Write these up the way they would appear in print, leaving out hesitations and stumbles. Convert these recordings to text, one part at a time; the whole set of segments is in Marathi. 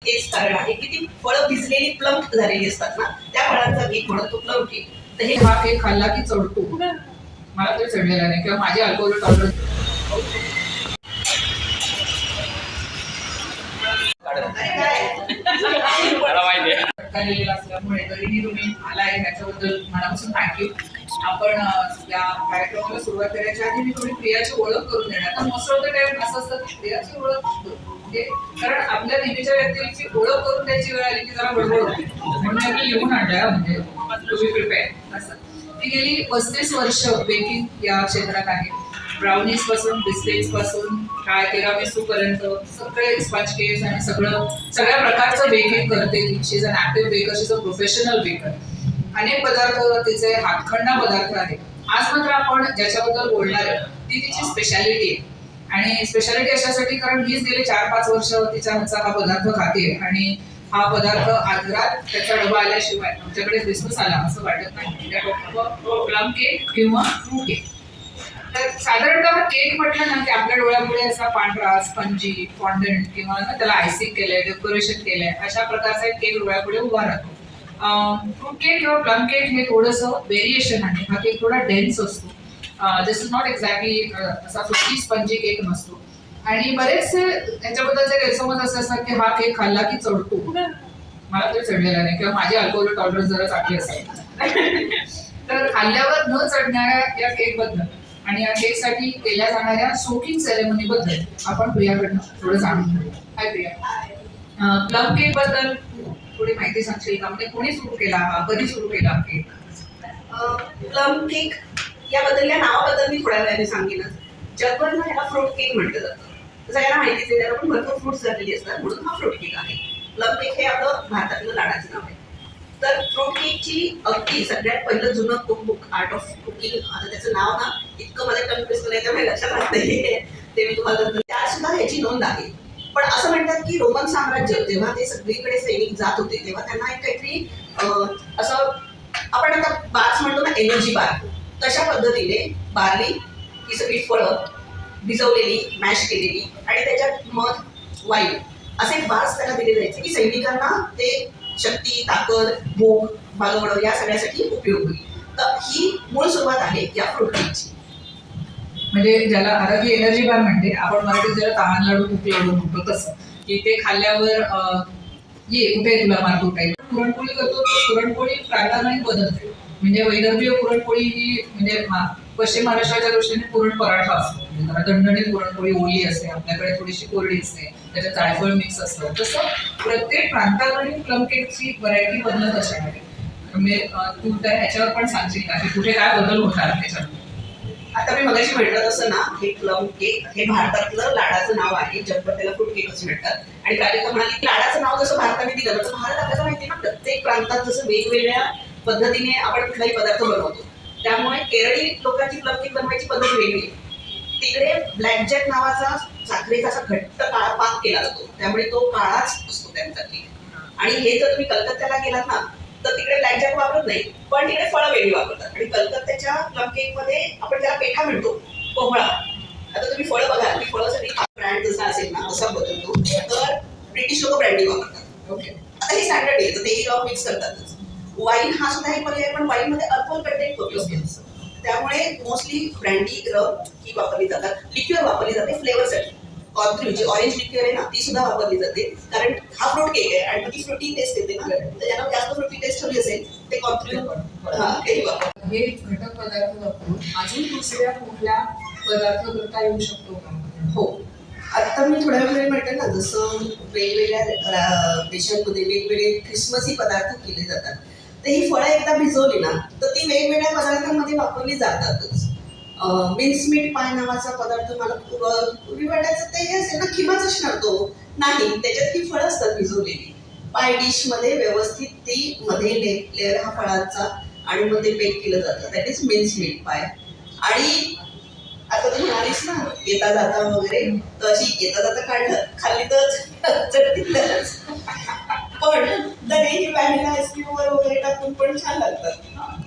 तेच कारण आहे की ती फळं भिजलेली प्लम्प झालेली असतात ना, त्या फळांचा केक म्हणून तो प्लम केक. तर हे हा केक खाल्ला की चढतो, मला तरी चढलेला नाही किंवा माझी अल्कोहोल टॉलरन्स असल्यामुळे तरीही तुम्ही आलाय त्याच्याबद्दल मनापासून थँक्यू. आपण या कार्यक्रमाला सुरुवात करायच्या आधी मी थोडी प्रियाची ओळख करून देणार. तर मोस्ट ऑफ द टाइम असं असतं की प्रियाची ओळख म्हणजे कारण आपल्या नेहमीच्या व्यक्तीची ओळख करून द्यायची वेळ आली की जरा बडबड होते, म्हणून मी लिहून आणलंय म्हणजे तुम्ही प्रिपेअर असं. ती गेली 35 वर्ष बेकिंग या क्षेत्रात आहे. ब्राउनीज पासून बिस्किट्स पासून काय तिरामिसू पर्यंत सगळे स्पंज केक्स आणि सगळ्या प्रकारचं बेकिंग करते. She is an active baker, she is a professional baker. अनेक पदार्थ तिचे हातखंडा पदार्थ आहेत. आज मात्र आपण ज्याच्याबद्दल बोलणार आहे ती तिची स्पेशालिटी आहे. आणि स्पेशालिटी अशासाठी कारण मीच गेले 4-5 वर्ष तिच्या हातचा हा पदार्थ खाते आणि हा पदार्थ आजरात त्याचा डबा आल्याशिवाय आमच्याकडे क्रिसमस आला असं वाटत नाही. प्लम केक किंवा फ्रूट केक. तर साधारणतः केक म्हटलं ना की आपल्या डोळ्यापुढे असा पांढरा स्पंजी फॉन्डंट किंवा त्याला आयसिंग केलंय, डेकोरेशन केलंय, अशा प्रकारचा एक केक डोळ्यापुढे उभा राहतो. फ्रूट केक किंवा प्लम केक हे थोडंसं व्हेरिएशन आहे. हा केक थोडा डेन्स असतो. दिस इज नॉट एक्झॅक्टली असा फ्रुटी स्पंजी केक नसतो. आणि बरेचसे याच्याबद्दलचे गैरसमज असे असतात की हा केक खाल्ला की चढतो, मला तरी चढलेला नाही किंवा माझी अल्कोहोल टॉलरन्स जरा चांगली असेल. तर खाल्ल्यावर न चढणाऱ्या या केक बद्दल आणि या केकसाठी केल्या जाणाऱ्या सोकिंग सेरेमनी बद्दल आपण प्रियाकडनं थोडं जाणून घेऊ. हाय प्रिया, प्लम केक बद्दल थोडी माहिती सांगशील का? म्हणजे कोणी सुरू केला हा, कधी सुरू केला केक? प्लम केक याबद्दल, या नावाबद्दल मी थोड्या वेळाने सांगेनच. जगभर ह्याला फ्रूट केक म्हटलं जातं. सगळ्यांना माहितीच आहे, त्याला पण भरपूर फ्रुट्स झालेली असतात म्हणून हा फ्रूट केक आहे. प्लम केक हे आपलं भारतातलं लाडाचं नाव आहे. तर फ्रूट केकची अगदी सगळ्यात पहिलं जुनं कुकबुक आर्ट ऑफ कुकिंग, आता त्याचं नाव ना इतकं माझ्या कन्फ्युज नाही त्यामुळे लक्षात राहत नाही, ते मी तुम्हाला त्यात सुद्धा ह्याची नोंद आहे. पण असं म्हणतात की रोमन साम्राज्य जेव्हा ते सगळीकडे सैनिक जात होते तेव्हा त्यांना एक काहीतरी असं आपण आता बार्स म्हणतो ना, एनर्जी बार, तशा पद्धतीने बार्ली ही सगळी फळं भिजवलेली, मॅश केलेली आणि त्याच्यात मध, वाईन असे बार्स त्यांना दिले जायचे की सैनिकांना ते शक्ती, ताकद, भूक भागवणं या सगळ्यासाठी उपयोग होईल. तर ही मूळ सुरुवात आहे या फ्रूट केकची. म्हणजे ज्याला आरोग्य एनर्जी बार म्हणते आपण मराठीत ज्याला तहान लाडू तूप लाडू म्हणतो तसं, की ते खाल्ल्यावर ये कुठे तुला मार कुठे. पुरणपोळी करतो तो पुरणपोळी प्रांतांनी बदलते. म्हणजे वैदर्भीय पुरणपोळी ही म्हणजे पश्चिम महाराष्ट्राच्या दृष्टीने पुरण पराठा असतो, म्हणजे दणदणीत पुरणपोळी ओली असते, आपल्याकडे थोडीशी कोरडी असते, त्याच्यात जायफळ मिक्स असतं. तसं प्रत्येक प्रांतावरील प्लम केकची व्हरायटी बदलत असणार आहे. म्हणजे तू तर ह्याच्यावर पण सांगशील का की कुठे काय बदल होणार त्याच्यात? आता मी मगाशी म्हटलं तसं ना, हे प्लम केक हे भारतातलं लाडाचं नाव आहे. जगभर त्याला फ्रूट केकच म्हणतात. आणि प्राजक्ता म्हणाली लाडाचं नाव जसं भारताने दिलं तर भारत आपल्याला माहिती ना, प्रत्येक प्रांतात जसं वेगवेगळ्या पद्धतीने आपण कुठलाही पदार्थ बनवतो. त्यामुळे केरळी लोकांची प्लम केक बनवायची पद्धत वेगळी. तिकडे ब्लॅकजॅक नावाचा साखरेचा असा घट्ट काळा पाक केला जातो, त्यामुळे तो काळाच असतो त्यांचा केक. आणि हे जर तुम्ही कलकत्त्याला गेलात ना तर तिकडे ब्लॅकजॅक वापरत नाही, पण तिकडे फळं वेगळी वापरतात. आणि कलकत्त्याच्या प्लम केक मध्ये आपण त्याला पेठा म्हणतो, कोहळा. आता तुम्ही फळं बघा, की फळासाठी ब्रँड जसा असेल ना तसा बदलतो. तर ब्रिटिश लोक ब्रँडी वापरतात. ओके, आता हे स्टँडर्ड आहे, तर तेही लोक मिक्स करतातच. वाईन हा सुद्धा एक पर्याय, पण वाईन मध्ये अल्कोहोल कंटेंट कमी असते, त्यामुळे मोस्टली ब्रँडी ही वापरली जातात. लिक्युअर वापरली जाते फ्लेवरसाठी. कॉन्ट्री जी ऑरेंज लिक्युअर आहे ना ती सुद्धा वापरली जाते, कारण हा फ्रूट केक आहे आणि ती फ्रुटी टेस्ट येते ना, तर ज्यांना जास्त फ्रुटी टेस्ट हवी असेल ते कॉन्ट्री तेही वापरतात. हे घटक पदार्थ वापरून अजून दुसऱ्या कुठल्या पदार्थ करता येऊ शकतो का? हो, आता मी थोड्या वेळ म्हटलं ना, जसं वेगवेगळ्या देशांमध्ये वेगवेगळे ख्रिसमसी पदार्थ केले जातात, तर ही फळं एकदा भिजवली ना तर ती वेगवेगळ्या पदार्थांमध्ये वापरली जातातच. मिन्समीट पाय नावाचा पदार्थ मला पूर्वी वाटायचं ते असेल ना, खिमाच असणार तो, नाही, त्याच्यात ही फळं असतात भिजवलेली. पाय डिशमध्ये व्यवस्थित ती मध्ये लेअर हा फळांचा आणि मग ते बेक केलं जातं, दॅट इज मिन्समीट पाय. आणि आता तू म्हणालीस ना येता जाता वगैरे, तर अशी येता जाता खाल्ली तर चटकीतच, पण दही व्हॅनिला आईस्क्रीमवर वगैरे टाकून पण छान लागतात.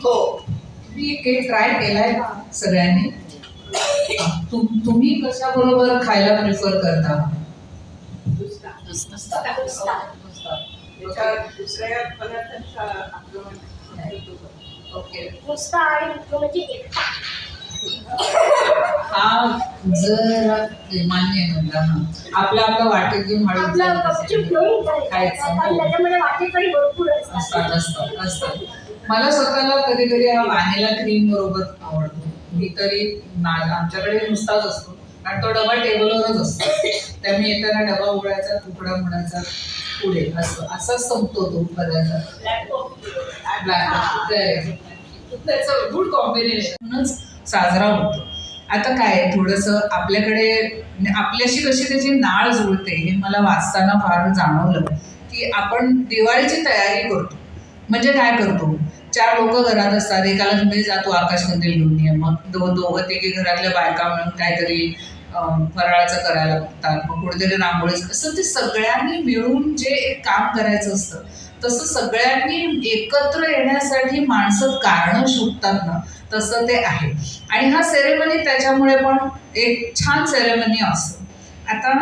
हो, तुम्ही केक ट्राय केलाय का सगळ्यांनी? तुम्ही कशा बरोबर खायला प्रिफर करता? दुसऱ्या पदार्थांचा आक्रमण ओके. नुसता आणि म्हणजे एकटा. हा जर मान्य आहे मला. आपला आपला वाटेत घेऊन आपला गपचूप घेऊन खायचं. कारण त्याच्यामध्ये वाटेकरी भरपूर असतात असतात असतात. मला स्वतःला कधी कधी हा व्हॅनिला क्रीम बरोबर आवडतो. मी तरी आमच्याकडे नुसताच असतो आणि तो डबा टेबलवरच असतो. त्यामुळे येताना डबा उघडायचा, तुकडा म्हणायचा, पुढे असं असाच संपतो तो पदार्थ. त्याचं गुड कॉम्बिनेशनच साजरा होतो. आता काय थोडंसं आपल्याकडे आपल्याशी कशी त्याची नाळ जुळते हे मला वाचताना फार जाणवलं की आपण दिवाळीची तयारी करतो. म्हणजे काय करतो, 4 लोक घरात असतात, एकाला तुम्ही जातो आकाशकंदील घेऊन ये, मग दोघं तिघी घरातल्या बायका मिळून काहीतरी फराळाचं करायला बघतात, मग कुठेतरी रांगोळीचं, असं ते सगळ्यांनी मिळून जे एक काम करायचं असतं तसं सगळ्यांनी एकत्र येण्यासाठी माणसं कारणं शोधतात ना, तसं ते आहे. आणि हा सेरेमनी त्याच्यामुळे पण एक छान सेरेमनी असतो. आता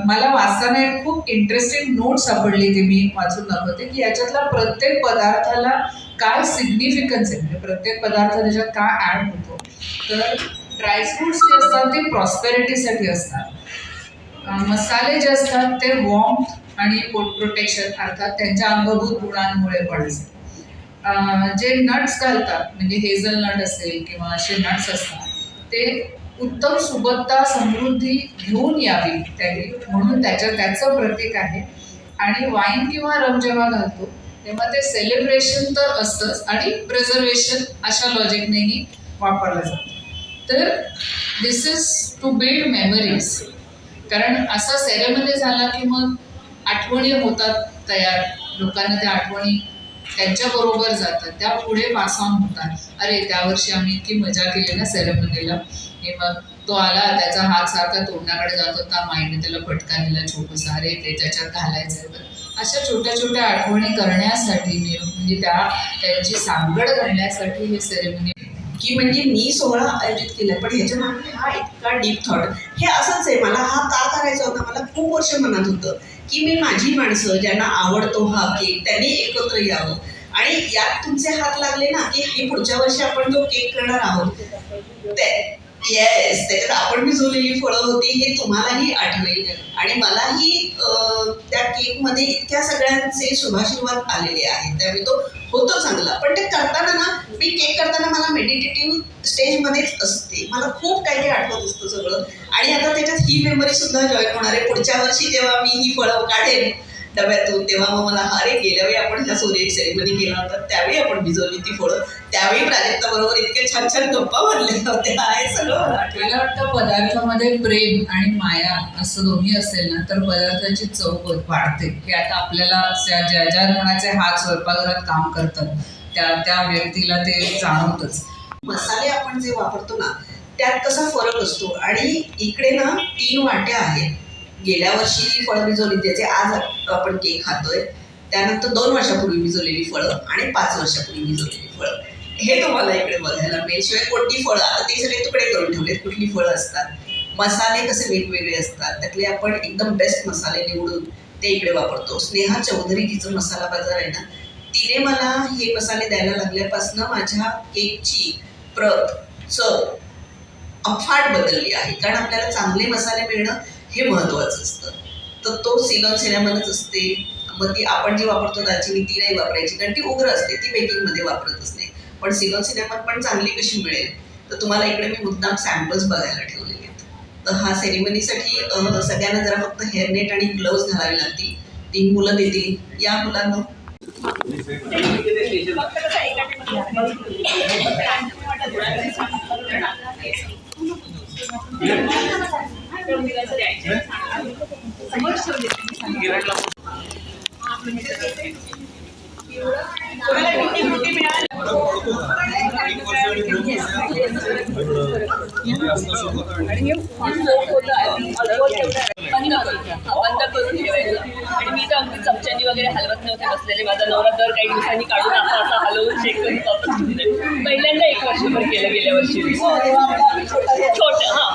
मला वाचताना एक खूप इंटरेस्टिंग नोट सापडली ती मी वाचून दाखवते की याच्यातला प्रत्येक पदार्थाला काय सिग्निफिकन्स आहे, म्हणजे प्रत्येक पदार्थ त्याच्यात काय ॲड होतो. तर ड्रायफ्रुट्स जे असतात ते प्रॉस्पेरिटीसाठी असतात. मसाले जे असतात ते वॉर्मथ आणि प्रोटेक्शन अर्थात त्यांच्या अंगभूत गुणांमुळे पण असतात. जे नट्स घालतात म्हणजे हेझलनट असेल किंवा असे नट्स असतात ते उत्तम सुबत्ता समृद्धी घेऊन यावी त्यावेळी म्हणून त्याचं प्रतीक आहे. आणि वाईन किंवा रम जेव्हा घालतो तेव्हा ते सेलिब्रेशन तर असतंच आणि प्रिझर्वेशन अशा लॉजिकनेही वापरलं जातं. तर दिस इज टू बिल्ड मेमरीज. कारण असा सेरेमनी झाला की मग आठवणी होतात तयार, लोकांना त्या आठवणी त्यांच्याबरोबर जातात, त्या पुढे पास ऑन होतात. अरे त्यावर्षी आम्ही इतकी मजा केली ना सेरेमनीला, हे मग तो आला, त्याचा हात सारखा तोंडाकडे जात होता, माईने त्याला फटका दिला छोटूसा, अरे ते त्याच्यात घालायचं. तर अशा छोट्या छोट्या आठवणी करण्यासाठी म्हणजे त्यांची सांगड घालण्यासाठी हे सेरेमनी की म्हणजे मी सोहळा आयोजित केला, पण ह्याच्या मागे हा इतका डीप थॉट हे असंच आहे. मला हा का करायचा होता, मला खूप वर्ष मनात होतं की मी माझी माणसं ज्यांना आवडतो हा केक त्यांनी एकत्र यावं. आणि यात तुमचे हात लागले ना की हे पुढच्या वर्षी आपण जो केक करणार आहोत येस त्याच्यात आपण भिजवलेली फळं होती हे तुम्हालाही आठवेल. आणि मलाही त्या केकमध्ये इतक्या सगळ्यांचे शुभाशीर्वाद आलेले आहेत, त्यामुळे तो होतो चांगला. पण ते करताना ना, मी केक करताना मला मेडिटेटिव्ह स्टेजमध्येच असते, मला खूप काही काही आठवत असतं सगळं. आणि आता त्याच्यात ही मेमरी सुद्धा जॉईन होणार आहे. पुढच्या वर्षी जेव्हा मी ही फळं काढेन डब्यातून तेव्हा मग मला अरे गेल्या वेळी आपण ह्या सोनेरी सेरेमनी केला होता त्यावेळी आपण भिजवली ती फळं, त्यावेळी प्राजक्ताबरोबर इतके छान छान गप्पा मारल्या होत्या, आहे सगळं मला आठवलं. मला वाटतं पदार्थामध्ये प्रेम आणि माया असं दोन्ही असेल ना तर पदार्थाची चव वाढते. हे आता आपल्याला ज्या ज्या जणाचे हात स्वयंपाकघरात काम करतात त्या व्यक्तीला ते जाणवतंच. मसाले आपण जे वापरतो ना त्यात कसा फरक असतो. आणि इकडे ना 3 वाट्या आहेत. गेल्या वर्षी जी फळं भिजवली त्याचे आज आपण केक खातोय, त्यानंतर 2 वर्षापूर्वी भिजवलेली फळं आणि 5 वर्षापूर्वी भिजवलेली फळं, हे तुम्हाला इकडे बघायला मिळेल. शिवाय कोणती फळं, आता ते सगळे तुकडे करून ठेवलेत, कुठली फळं असतात, मसाले कसे वेगवेगळे असतात, त्यातले आपण एकदम बेस्ट मसाले निवडून ते इकडे वापरतो. स्नेहा चौधरी तिचं मसाला बाजार आहे ना, तिने मला हे मसाले द्यायला लागल्यापासून माझ्या केकची प्रत चव अफाट बदलली आहे. कारण आपल्याला चांगले मसाले मिळणं हे महत्त्वाचं असतं. तर तो सिलॉन सिनेमनच असते. मग ती आपण जी वापरतो दालचिनी ती नाही वापरायची, कारण ती उग्र असते, ती बेकिंगमध्ये वापरतच नाही. पण सिलॉन सिनेमन पण चांगली कशी मिळेल, तर तुम्हाला इकडे मी मुद्दाम सॅम्पल्स बघायला ठेवलेले आहेत. तर हा सेरेमनीसाठी सगळ्यांना जरा फक्त हेअरनेट आणि ग्लोव्ज घालावे लागतील. 3 मुलं देतील. या मुलांना बंद करून ठेवायचं. आणि मी तर अगदी चमच्यानी वगैरे हलवत नव्हते बसलेले. माझा नवरा दर काही दिवसांनी काढून असा हलवून चेक करून वापस पहिल्यांदा 1 वर्षभर केलं गेल्या वर्षी छोटं. हां